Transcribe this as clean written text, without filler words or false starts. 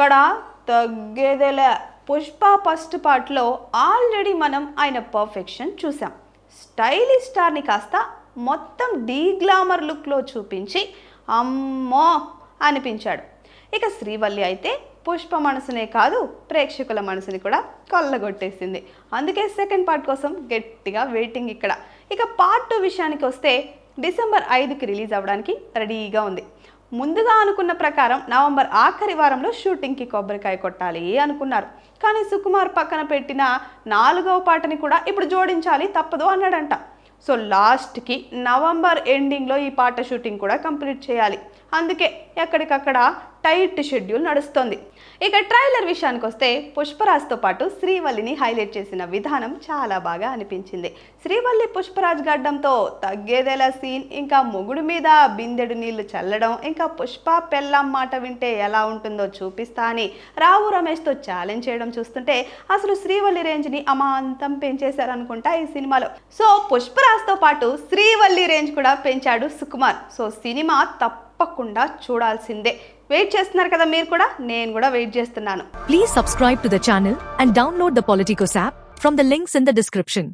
ఎక్కడ తగ్గేదేలే. పుష్ప ఫస్ట్ పార్ట్లో ఆల్రెడీ మనం ఆయన పర్ఫెక్షన్ చూసాం. స్టైలిష్ స్టార్ని కాస్త మొత్తం డీగ్లామర్ లుక్లో చూపించి అమ్మో అనిపించాడు. ఇక శ్రీవల్లి అయితే పుష్ప మనసునే కాదు ప్రేక్షకుల మనసుని కూడా కొల్లగొట్టేసింది. అందుకే సెకండ్ పార్ట్ కోసం గట్టిగా వెయిటింగ్ ఇక్కడ. ఇక పార్ట్ 2 విషయానికి వస్తే డిసెంబర్ 5కి రిలీజ్ అవ్వడానికి రెడీగా ఉంది. ముందుగా అనుకున్న ప్రకారం నవంబర్ ఆఖరి వారంలో షూటింగ్కి కొబ్బరికాయ కొట్టాలి అనుకున్నారు. కానీ సుకుమార్ పక్కన పెట్టిన 4వ పాటని కూడా ఇప్పుడు జోడించాలి తప్పదు అన్నాడంట. సో లాస్ట్కి నవంబర్ ఎండింగ్లో ఈ పాట షూటింగ్ కూడా కంప్లీట్ చేయాలి. అందుకే ఎక్కడికక్కడ టైట్ షెడ్యూల్ నడుస్తోంది. ఇక ట్రైలర్ విషయానికి వస్తే పుష్పరాజ్తో పాటు శ్రీవల్లిని హైలైట్ చేసిన విధానం చాలా బాగా అనిపించింది. శ్రీవల్లి పుష్పరాజ్ గడ్డంతో తగ్గేదేలా సీన్, ఇంకా మొగుడు మీద బిందెడు నీళ్లు చల్లడం, ఇంకా పుష్ప పెళ్ళాం మాట వింటే ఎలా ఉంటుందో చూపిస్తా అని రావు రమేష్తో ఛాలెంజ్ చేయడం చూస్తుంటే అసలు శ్రీవల్లి రేంజ్ని అమాంతం పెంచేశారనుకుంటా ఈ సినిమాలో. సో పుష్పరాజ్తో పాటు శ్రీవల్లి రేంజ్ కూడా పెంచాడు సుకుమార్. సో సినిమా తప్పకుండా చూడాల్సిందే. వెయిట్ చేస్తున్నారు కదా మీరు కూడా, నేను కూడా వెయిట్ చేస్తున్నాను. Please subscribe to the channel and download the Politicos app from the links in the description.